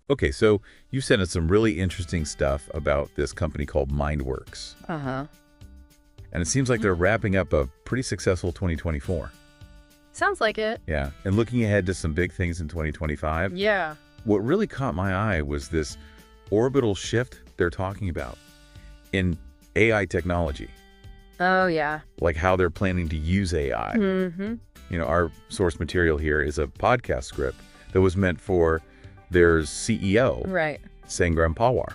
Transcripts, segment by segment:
Okay, so you sent us some really interesting stuff about this company called Mindwrks. Uh-huh. And it seems like they're wrapping up a pretty successful 2024. Sounds like it. Yeah, and looking ahead to some big things in 2025. Yeah. What really caught my eye was this orbital shift they're talking about in AI technology, Oh, yeah. like how they're planning to use AI. Mm-hmm. You know, our source material here is a podcast script that was meant for their CEO, Right. Sangram Pawar.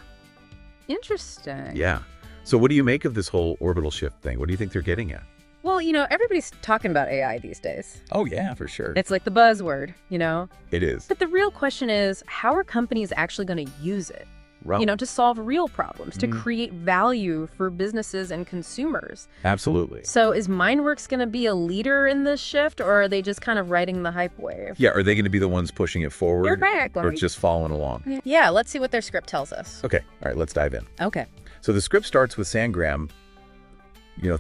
Interesting. Yeah. So what do you make of this whole orbital shift thing? What do you think they're getting at? Well, everybody's talking about AI these days. Oh, yeah, for sure. It's like the buzzword, you know? It is. But the real question is, how are companies actually going to use it? Well, To solve real problems, to create value for businesses and consumers. absolutely. So is Mindwrks going to be a leader in this shift, or are they just kind of riding the hype wave? Yeah, are they going to be the ones pushing it forward? Exactly. Or just following along? Yeah, let's see what their script tells us. Okay, all right, let's dive in. Okay. So the script starts with Sangram,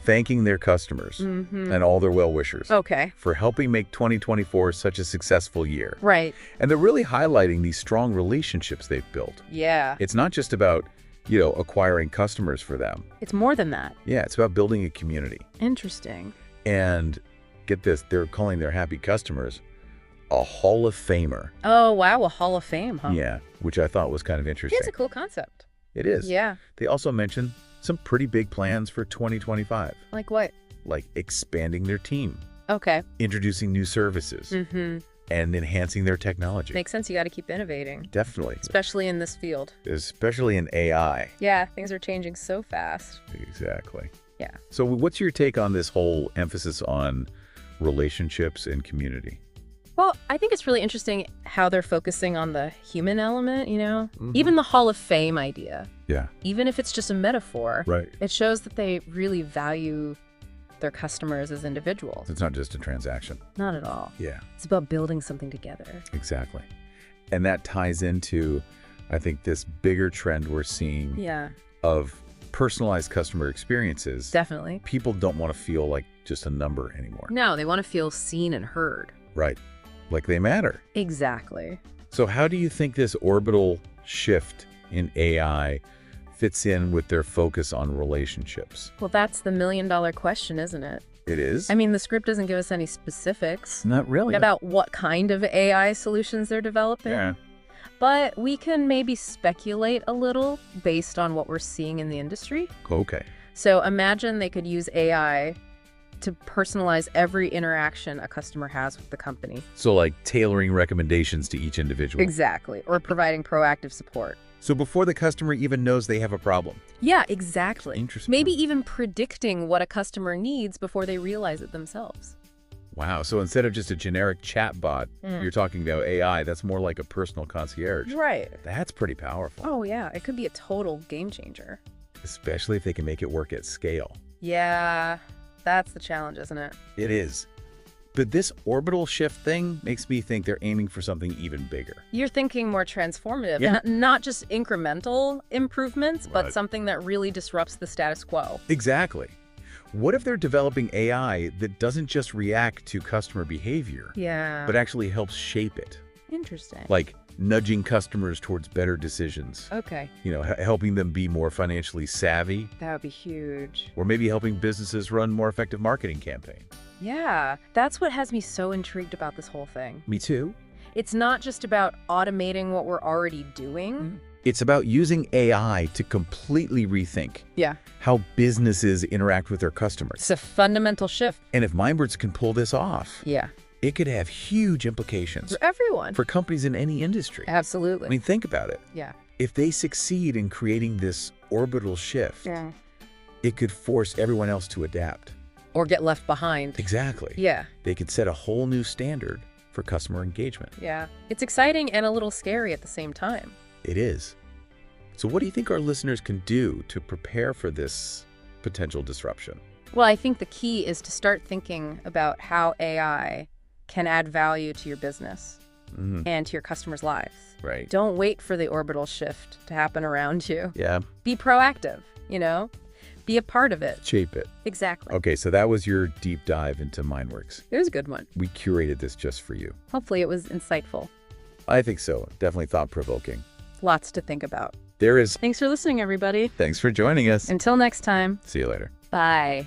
thanking their customers and all their well-wishers Okay. for helping make 2024 such a successful year. Right. And they're really highlighting these strong relationships they've built. Yeah. It's not just about, acquiring customers for them. It's more than that. Yeah, it's about building a community. Interesting. And get this, they're calling their happy customers a Hall of Famer. Oh, wow. A Hall of Fame, huh? Yeah, which I thought was kind of interesting. It's a cool concept. It is. Yeah. They also mentioned some pretty big plans for 2025, Like what? like expanding their team, Okay. introducing new services, and enhancing their technology. Makes sense. You got to keep innovating, Definitely, especially in this field. especially in AI. Yeah, things are changing so fast. Exactly. Yeah. So what's your take on this whole emphasis on relationships and community? Well, I think it's really interesting how they're focusing on the human element, Even the Hall of Fame idea, Yeah. even if it's just a metaphor, Right. it shows that they really value their customers as individuals. It's not just a transaction. Not at all. Yeah, It's about building something together. exactly. And that ties into, I think, this bigger trend we're seeing Yeah, of personalized customer experiences. definitely. People don't want to feel like just a number anymore. No, they want to feel seen and heard. Right. Like they matter. Exactly. So how do you think this orbital shift in AI fits in with their focus on relationships? Well, that's the million-dollar question, isn't it? It is? I mean, the script doesn't give us any specifics Not really. about what kind of AI solutions they're developing. Yeah. But we can maybe speculate a little based on what we're seeing in the industry. Okay. So imagine they could use AI to personalize every interaction a customer has with the company. So like tailoring recommendations to each individual. Exactly. Or providing proactive support. So before the customer even knows they have a problem. Yeah, exactly. Interesting. Maybe even predicting what a customer needs before they realize it themselves. Wow. So instead of just a generic chatbot, you're talking about AI, that's more like a personal concierge. Right. That's pretty powerful. Oh, yeah. It could be a total game changer. Especially if they can make it work at scale. Yeah, that's the challenge, isn't it? It is. But this orbital shift thing makes me think they're aiming for something even bigger. You're thinking more transformative, Yeah. not just incremental improvements, Right. but something that really disrupts the status quo. Exactly. What if they're developing AI that doesn't just react to customer behavior, Yeah. but actually helps shape it? Interesting. Like nudging customers towards better decisions, Okay, helping them be more financially savvy, that would be huge. or maybe helping businesses run more effective marketing campaigns. Yeah, that's what has me so intrigued about this whole thing. Me too. It's not just about automating what we're already doing. It's about using AI to completely rethink Yeah. how businesses interact with their customers. It's a fundamental shift. And if Mindwrks can pull this off, Yeah. it could have huge implications For everyone. for companies in any industry. Absolutely. I mean, think about it. Yeah. If they succeed in creating this orbital shift, it could force everyone else to adapt. Or get left behind. Exactly. Yeah. They could set a whole new standard for customer engagement. Yeah. It's exciting and a little scary at the same time. It is. So what do you think our listeners can do to prepare for this potential disruption? Well, I think the key is to start thinking about how AI can add value to your business and to your customers' lives. Right. Don't wait for the orbital shift to happen around you. Yeah. Be proactive, Be a part of it. Shape it. Exactly. Okay, so that was your deep dive into Mindwrks. It was a good one. We curated this just for you. Hopefully it was insightful. I think so. Definitely thought-provoking. Lots to think about. There is. Thanks for listening, everybody. Thanks for joining us. Until next time. See you later. Bye.